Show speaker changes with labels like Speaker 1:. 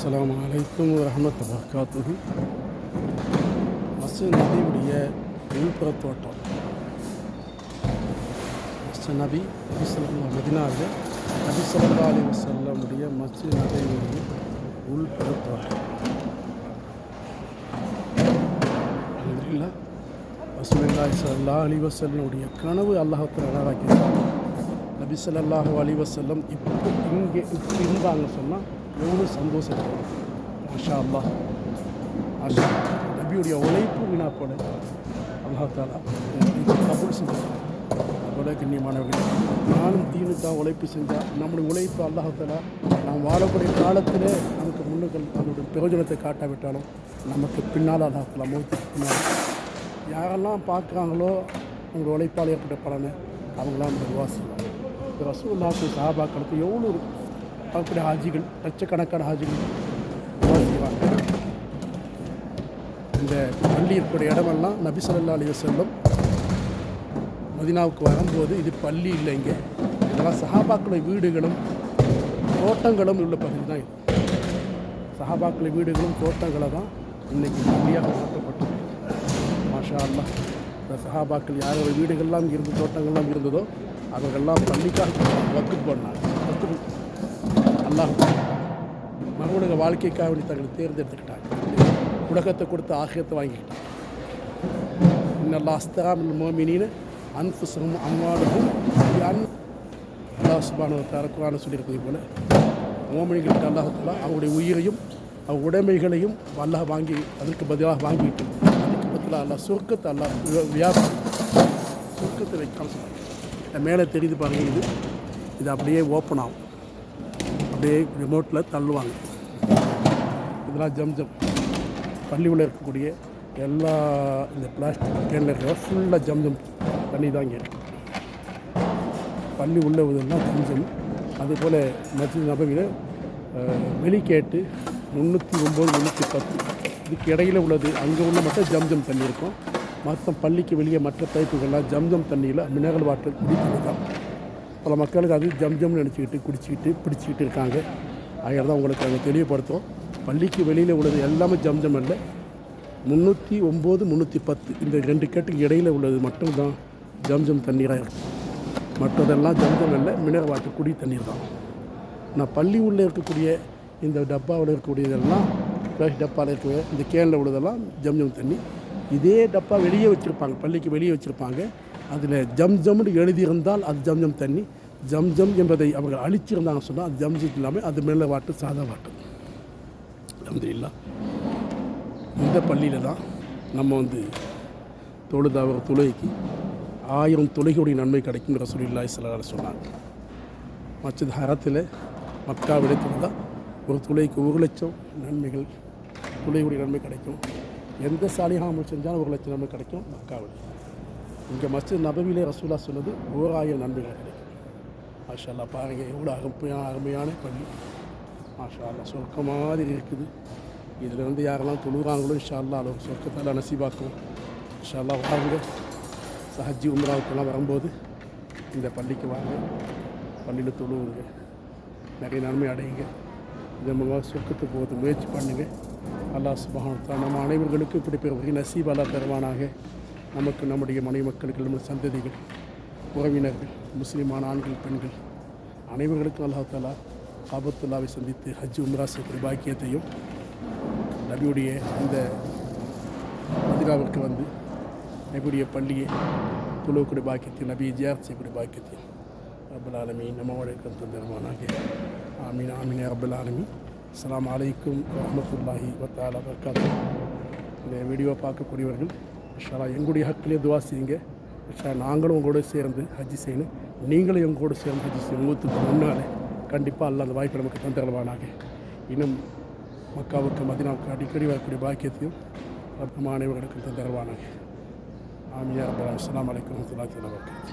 Speaker 1: அஸ்ஸலாமு அலைக்கும் வரஹ்மத்துல்லாஹி வபரகாத்துஹு. மஸ்ஜித் நபியுடைய உள்புற தோட்டம். மஸ்ஜித் நபி மதீனாவில் நபி ஸல்லல்லாஹு அலைஹி வஸல்லமுடைய மஸ்ஜித் நபியுடைய உள்புற தோட்டம். அல்ஹம்துலில்லாஹ். ரசூலுல்லாஹி ஸல்லல்லாஹு அலைஹி வஸல்லமுடைய கனவு அல்லாஹ் தஆலா நனவாக்கிட்டார். நபி ஸல்லல்லாஹு அலைஹி வஸல்லம் இப்போ இங்கே இருந்தாங்க சொன்னால் எவ்வளோ சந்தோஷம். மாஷா அல்லாஹ், மாஷா நபியுடைய உழைப்பு வீணா போல அல்லாஹ் தஆலா கபூல் செஞ்சார். அதோட கண்ணியமானவர்கள், நானும் தீனுக்காக உழைப்பு செஞ்சால் நம்முடைய உழைப்பு அல்லாஹ் தஆலா நாம் வாழக்கூடிய காலத்தில் நமக்கு முன்னுக்கள் அதனுடைய பிரயோஜனத்தை காட்டாவிட்டாலும் நமக்கு பின்னால் அல்லாஹ் தஆலா மௌத்துக்கு பின்னால் யாரெல்லாம் பார்க்குறாங்களோ அவங்களோட உழைப்பால் ஏற்பட்ட பலனை அவங்களாம் அந்த துவாசிவாங்க. ரசூலுல்லாஹி சஹாபாக்களுக்கு எவ்வளோ பார்க்கக்கூடிய ஹாஜிகள், லட்சக்கணக்கான ஹாஜிகள் துவாசிவாங்க. இந்த பள்ளி இருக்கக்கூடிய இடமெல்லாம் நபி ஸல்லல்லாஹு அலைஹி வஸல்லம் மதீனாவுக்கு வரும்போது இது பள்ளி இல்லை, இங்கே இதெல்லாம் சஹாபாக்களுடைய வீடுகளும் தோட்டங்களும் உள்ள பகுதி தான் இது. சஹாபாக்களுடைய வீடுகளும் தோட்டங்களை தான் இன்றைக்கி பள்ளியாக மாற்றப்பட்டது. மாஷா அல்லாஹ், இந்த சஹாபாக்கள் யாரோட வீடுகள்லாம் இருந்து தோட்டங்கள்லாம் இருந்ததோ அவர்கள்லாம் பள்ளிக்காக வக்குப் பண்ணாங்க. வக்குப் அல்லாஹ் மகனுடைய வாழ்க்கைக்காக வேண்டி தங்களை தேர்ந்தெடுத்துக்கிட்டாங்க. உலகத்தை கொடுத்து ஆகியத்தை வாங்கிக்கிட்டாங்க. இன்னல்லாஹ் அஸ்தகாமில் மோமினீன அன்ஃபுஸஹும் அம்வாலஹும் அல்லாஹ் சுப்ஹானஹு வ தஆலா குர்ஆனில் சொல்லியிருப்பது போல மோமின்களுக்கு அல்லாஹ் தஆலா அவருடைய உயிரையும் அவர் உடைமைகளையும் அல்லாஹ் வாங்கி அதற்கு பதிலாக வாங்கிட்டு அதுக்கு பதிலாக அல்லாஹ் சொர்க்கத்தை அல்லாஹ் வியாபாரம் சொர்க்கத்தை வைக்காமல் சொன்னாங்க. மேலே தெரியுது பாருங்கள், இது அப்படியே ஓப்பன் ஆகும், அப்படியே ரிமோட்டில் தள்ளுவாங்க. இதெல்லாம் ஜம்ஜம். பள்ளி உள்ள இருக்கக்கூடிய எல்லா இந்த பிளாஸ்டிக் கேனில் இருக்கிற ஃபுல்லாக ஜம்ஜம் தண்ணி தான் இங்கே இருக்குது. பள்ளி உள்ள இதெல்லாம் ஜம்ஜம். அதுபோல் மஸ்ஜித் நபவியில் வெளிக்கேட்டு 309 310 இதுக்கு இடையில் உள்ளது அங்கே உள்ள மட்டும் ஜம்ஜம் தண்ணி இருக்கும். மற்ற பள்ளிக்கு வெளியே மற்ற பைப்புகள்லாம் ஜம்ஜம் தண்ணியில் மினரல் வாட்டர் குடி தண்ணி தான். பல மக்களுக்கு அது ஜம்ஜம்னு நினச்சிக்கிட்டு குடிச்சிக்கிட்டு பிடிச்சிக்கிட்டு இருக்காங்க. அதனால தான் உங்களுக்கு அதை தெளிவுபடுத்துகிறோம். பள்ளிக்கு வெளியில் உள்ளது எல்லாமே ஜம்ஜம் இல்லை. 309 310 இந்த 2 கேட்டுக்கு இடையில் உள்ளது மட்டும்தான் ஜம்ஜம் தண்ணீராக இருக்கும். மற்றதெல்லாம் ஜம்ஜம் இல்லை, மினரல் வாட்டர் குடி தண்ணீர் தான். நான் பள்ளி உள்ளே இருக்கக்கூடிய இந்த டப்பாவில் இருக்கக்கூடியதெல்லாம் ஃப்ரெஷ் டப்பாவில் இருக்கக்கூடிய இந்த கேனில் உள்ளதெல்லாம் ஜம்ஜம் தண்ணி. இதே டப்பா வெளியே வச்சுருப்பாங்க, பள்ளிக்கு வெளியே வச்சுருப்பாங்க. அதில் ஜம்ஜம்னு எழுதியிருந்தால் அது ஜம்ஜம் தண்ணி. ஜம்ஜம் என்பதை அவர்கள் அழிச்சிருந்தாங்க சொன்னால் அது ஜம்ஜம் இல்லாமல் அது மேலே வாட்டு சாதா வாட்டு. அல்ஹம்துலில்லாஹ். இந்த பள்ளியில் தான் நம்ம தொழுத ஒரு தொழுகைக்கு 1000 தொழுகையுடைய நன்மை கிடைக்கும் ரசூலுல்லாஹி ஸல்லல்லாஹு அலைஹி வஸல்லம் சொன்னாங்க. மஸ்ஜித் ஹரத்தில் மக்காவிலே தொழுதால் ஒரு தொழுகைக்கு 1,00,000 நன்மைகள் தொழுகையுடைய நன்மை கிடைக்கும். எந்த சாலிஹான அமல் செஞ்சாலும் 1,00,000 நன்மை கிடைக்கும் மக்காவில். இங்கே மஸ்ஜித் நபவியிலே ரசூலுல்லாஹ் சொன்னது 1000 நன்மைகள் கிடைக்கும். மாஷா அல்லாஹ், பாருங்கள் எவ்வளோ அருமையான பள்ளி. மாஷா அல்லாஹ், சொர்க்க மாதிரி இருக்குது. இதில் யாரெல்லாம் தொழுகிறாங்களோ இன்ஷா அல்லாஹ் அளவு சொர்க்கத்தால் நசீபாக்கும். இன்ஷா அல்லாஹ் வாங்க, ஹஜ்ஜி உம்ராவுக்கெல்லாம் வரும்போது இந்த பள்ளிக்கு வாங்க, பள்ளியில் தொழுவுங்க, நிறைய நன்மை அடையுங்க. இதன் மூலமாக சொர்க்கத்துக்கு போகிறது முயற்சி பண்ணுங்கள். அல்லாஹ் சுப்ஹானஹு வ தஆலா நம்ம அனைவர்களுக்கும் இப்படி பெரிய நசீப் அல்லாஹ் தருவானாக. நமக்கு, நம்முடைய மனைவி மக்களுக்கு, நம்முடைய சந்ததிகள், உறவினர்கள், முஸ்லீமான ஆண்கள் பெண்கள் அனைவர்களுக்கும் அல்லாஹ் தஆலா காபத்துல்லாவை சந்தித்து ஹஜ் உம்ரா செய்கிற பாக்கியத்தையும் நபியுடைய அந்த மதீனாவிற்கு நபியுடைய பள்ளியை தொழுவக்கூடிய பாக்கியத்தையும் நபியை ஜியாரத் செய்யக்கூடிய பாக்கியத்தையும் ரப்பல் ஆலமீன் நம்மளுடைய தருவானாக. ஆமீன் ஆமீன் யா ரப்பல் ஆலமீன். அஸ்ஸலாமு அலைக்கும் வரஹ்மத்துல்லாஹி வ தஆலா வபரகாத்துஹு. இந்த வீடியோ பார்க்கக்கூடியவர்கள் இன்ஷா அல்லாஹ் எங்களுடைய ஹக்கிலே துவா செய்யுங்க. இன்ஷா நாங்களும் உங்களோட சேர்ந்து ஹஜ்ஜி செய்யணும், நீங்களும் எங்களோட சேர்ந்து ஹஜ்ஜி செய்யணும். மூத்துக்கு முன்னாலே கண்டிப்பாக அல்லாஹ் அந்த வாய்ப்பை நமக்கு தந்தருவானாக. இன்னும் மக்காவுக்கு மதீனாவுக்கு அடிக்கடி வரக்கூடிய பாக்கியத்தையும் நம்ம அனைவர்களுக்கும் தந்தருவானாக. ஆமீன் யா ரப்பல் ஆலமீன். அஸ்ஸலாமு அலைக்கும் வரஹ்மத்துல்லாஹி வபரகாத்துஹு.